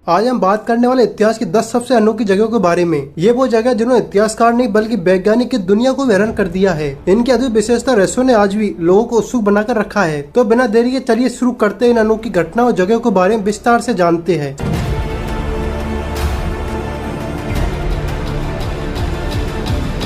आज हम बात करने वाले इतिहास की 10 सबसे अनोखी जगहों के बारे में। ये वो जगह जिन्होंने इतिहासकार नहीं बल्कि वैज्ञानिक की दुनिया को हैरान कर दिया है। इनकी अद्भुत विशेषता रहस्यों ने आज भी लोगों को उत्सुक बनाकर रखा है। तो बिना देरी के चलिए शुरू करते हैं इन अनोखी घटनाओं और जगहों के बारे में विस्तार से जानते हैं।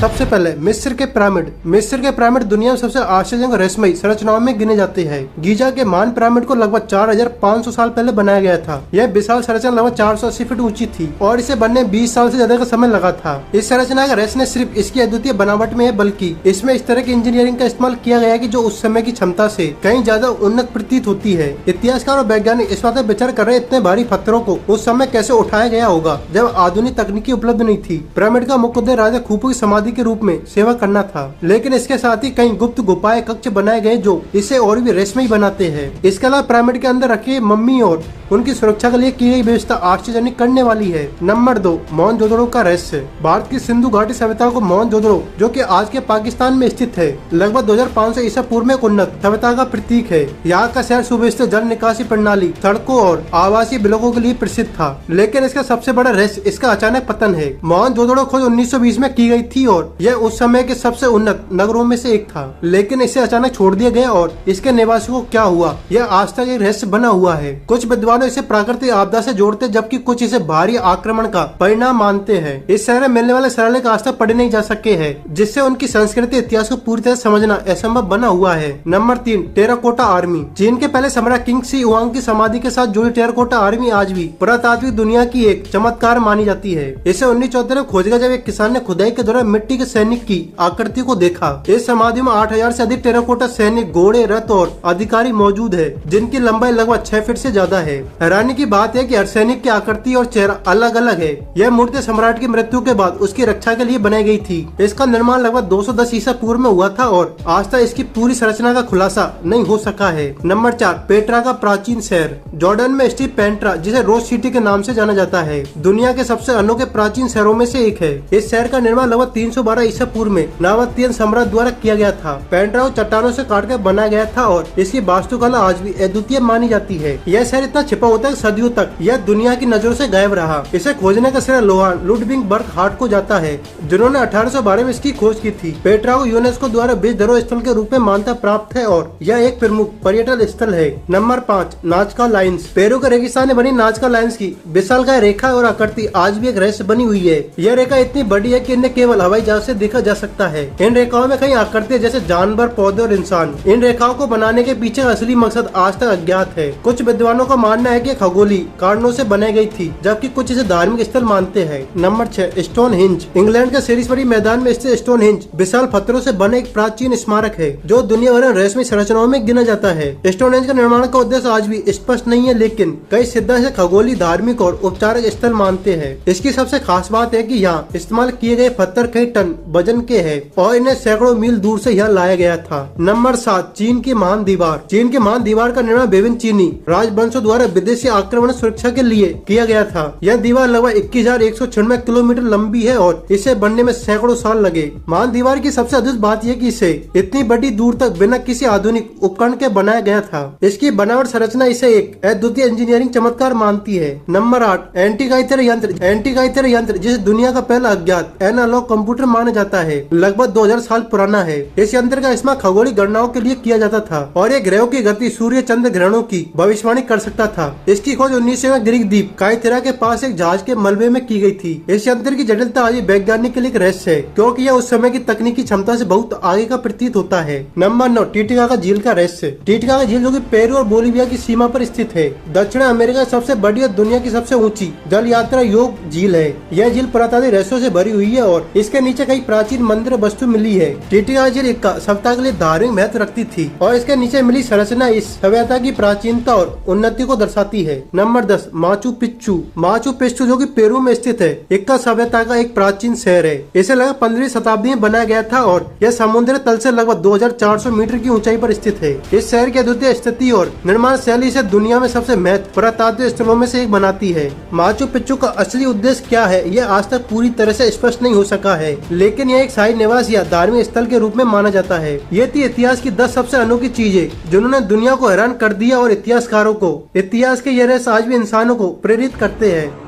सबसे पहले मिस्र के पिरामिड। मिस्र के पिरामिड दुनिया में सबसे आश्चर्यजनक रहस्यमयी संरचनाओं में गिने जाते हैं। गीजा के महान पिरामिड को लगभग 4500 साल पहले बनाया गया था। यह विशाल संरचना लगभग 480 फीट ऊंची थी और इसे बनने 20 साल से ज्यादा का समय लगा था। इस संरचना का रहस्य न सिर्फ इसकी अद्वितीय बनावट में है बल्कि इसमें इस तरह की इंजीनियरिंग का इस्तेमाल किया गया है जो उस समय की क्षमता से कहीं ज्यादा उन्नत प्रतीत होती है। इतिहासकार और वैज्ञानिक इस बात पर विचार कर रहे इतने भारी पत्थरों को उस समय कैसे उठाया गया होगा जब आधुनिक तकनीकी उपलब्ध नहीं थी। पिरामिड का मुख्य उद्देश्य राजा खूफू की समाधि के रूप में सेवा करना था, लेकिन इसके साथ ही कई गुप्त गुफाएं कक्ष बनाए गए जो इसे और भी रहस्यमयी बनाते हैं। इसके अलावा पिरामिड के अंदर रखे मम्मी और उनकी सुरक्षा के लिए की गई व्यवस्था आश्चर्यजनक करने वाली है। नंबर 2, मोहनजोदड़ो का रहस्य। भारत की सिंधु घाटी सभ्यता को मोहनजोदड़ो, जो कि आज के पाकिस्तान में स्थित है, लगभग 2500 ईसा पूर्व में उन्नत सभ्यता का प्रतीक है। यहाँ का शहर सुव्यवस्थित जल निकासी प्रणाली, सड़कों और आवासीय ब्लॉकों के लिए प्रसिद्ध था, लेकिन इसका सबसे बड़ा रहस्य इसका अचानक पतन है। मोहनजोदड़ो खोज 1920 में की गई थी और यह उस समय के सबसे उन्नत नगरों में से एक था, लेकिन इसे अचानक छोड़ दिया गया और इसके निवासियों को क्या हुआ यह आज तक एक रहस्य बना हुआ है। कुछ विद्वान इसे प्राकृतिक आपदा से जोड़ते जबकि कुछ इसे भारी आक्रमण का परिणाम मानते हैं। इस शहर में मिलने वाले शिलालेख आज तक पढ़े नहीं जा सके हैं, जिससे उनकी संस्कृति इतिहास को पूरी तरह समझना असंभव बना हुआ है। Number 3, terracotta army. चीन के पहले सम्राट किंग शी हुआंग की समाधि के साथ जुड़ी टेराकोटा आर्मी आज भी पुरातात्विक दुनिया की एक चमत्कार मानी जाती है। इसे 1974 में खोजा गया जब एक किसान ने खुदाई के दौरान मिट्टी के सैनिक की आकृति को देखा। इस समाधि में 8000 से अधिक टेराकोटा सैनिक, घोड़े, रथ और अधिकारी मौजूद है, जिनकी लंबाई लगभग 6 फीट से ज्यादा है। हैरानी की बात है कि हर सैनिक की आकृति और चेहरा अलग अलग है। यह मूर्ति सम्राट की मृत्यु के बाद उसकी रक्षा के लिए बनाई गई थी। इसका निर्माण लगभग 210 ईसा पूर्व में हुआ था और आज तक इसकी पूरी संरचना का खुलासा नहीं हो सका है। नंबर 4, पेट्रा का प्राचीन शहर। जॉर्डन में स्थित पेट्रा, जिसे रोज सिटी के नाम से जाना जाता है, दुनिया के सबसे अनोखे प्राचीन शहरों में से एक है। इस शहर का निर्माण लगभग 312 ईसा पूर्व में नाबातियन सम्राट द्वारा किया गया था। पेट्रा को चट्टानों से काटकर बनाया गया था और इसकी वास्तुकला आज भी अद्वितीय मानी जाती है। यह शहर इतना छिपा होता है सदियों तक यह दुनिया की नजरों से गायब रहा। इसे खोजने का श्रेय लोहान लुडविग बर्गहार्ट को जाता है, जिन्होंने 1812 में इसकी खोज की थी। पेट्रा को यूनेस्को द्वारा विश्व धरोहर स्थल के रूप में मान्यता प्राप्त है और यह एक प्रमुख पर्यटन स्थल है। Number 5, नाजका lines. पेरू के रेगिस्तान में बनी नाजका लाइन्स की विशालकाय रेखा और आकृति आज भी एक रहस्य बनी हुई है। यह रेखा इतनी बड़ी है कि इन्हें केवल हवाई जहाज से देखा जा सकता है। इन रेखाओं में कई आकृतियां जैसे जानवर, पौधे और इंसान। इन रेखाओं को बनाने के पीछे असली मकसद आज तक अज्ञात है। कुछ विद्वानों का मानना है कि खगोली कारणों से बनाई गई थी, जबकि कुछ इसे धार्मिक स्थल मानते हैं। Number 6, stone hinge. इंग्लैंड के सेरिसबरी मैदान में स्थित स्टोन हिंज विशाल पत्थरों से बने एक प्राचीन स्मारक है जो दुनिया भर में रहस्यमयी संरचनाओं में गिना जाता है। स्टोन हिंज का निर्माण का उद्देश्य आज भी स्पष्ट नहीं है, लेकिन कई सिद्धांत इसे खगोली, धार्मिक और उपचारिक स्थल मानते हैं। इसकी सबसे खास बात है कि यहाँ इस्तेमाल किए गए पत्थर कई टन वजन के हैं और इन्हें सैकड़ों मील दूर से यहाँ लाया गया था। नंबर 7, चीन की महान दीवार। चीन की महान दीवार का निर्माण विभिन्न चीनी राजवंशों द्वारा विदेशी आक्रमण सुरक्षा के लिए किया गया था। यह दीवार लगभग 21,196 किलोमीटर लंबी है और इसे बनने में सैकड़ों साल लगे। महान दीवार की सबसे अद्भुत बात यह कि इसे इतनी बड़ी दूर तक बिना किसी आधुनिक उपकरण के बनाया गया था। इसकी बनावट संरचना इसे एक अद्वितीय इंजीनियरिंग चमत्कार मानती है। नंबर 8, एंटीकाइथर यंत्र। एंटीकाइथर यंत्र, जिसे दुनिया का पहला अज्ञात एनालॉग कंप्यूटर माना जाता है, लगभग 2000 साल पुराना है। इस यंत्र का इस्तेमाल खगोलीय गणनाओं के लिए किया जाता था और ये ग्रहों की गति, सूर्य चंद्र ग्रहणों की भविष्यवाणी कर सकता था। इसकी खोज 1900 में ग्रीक द्वीप काइथेरा के पास एक जहाज के मलबे में की गई थी। इस यंत्र की जटिलता आज वैज्ञानिक के लिए एक रहस्य है, क्योंकि यह उस समय की तकनीकी क्षमता से बहुत आगे का प्रतीत होता है। नंबर 9, टिटिकाका झील का रहस्य। टिटिकाका झील, जो कि पेरू और बोलिविया की सीमा पर स्थित है, दक्षिण अमेरिका की सबसे बड़ी और दुनिया की सबसे ऊंची जल यात्रा योग झील है। यह झील पुरातात्विक रहस्यों से भरी हुई है और इसके नीचे कई प्राचीन मंदिर वस्तु मिली है। टिटिकाका झील का सभ्यता के लिए धार्मिक महत्व रखती थी और इसके नीचे मिली संरचना इस सभ्यता की प्राचीनता और उन्नति को दर्शाती है। Number 10, Machu Picchu. Machu Picchu, जो कि पेरू में स्थित है, इक्का सभ्यता का एक प्राचीन शहर है। इसे लगभग 15वीं शताब्दी में बनाया गया था और यह समुद्र तल से लगभग 2400 मीटर की ऊंचाई पर स्थित है। इस शहर की अद्वितीय स्थिति और निर्माण शैली से दुनिया में सबसे महत्वपूर्ण पुरातात्विक स्थलों में से एक बनाती है। माचू पिच्चू का असली उद्देश्य क्या है यह आज तक पूरी तरह से स्पष्ट नहीं हो सका है, लेकिन यह एक शाही निवास या धार्मिक स्थल के रूप में माना जाता है। ये थी इतिहास की 10 सबसे अनोखी चीजें जिन्होंने दुनिया को हैरान कर दिया और इतिहासकारों को इतिहास इतिहास के ये रहस्य आज भी इंसानों को प्रेरित करते हैं।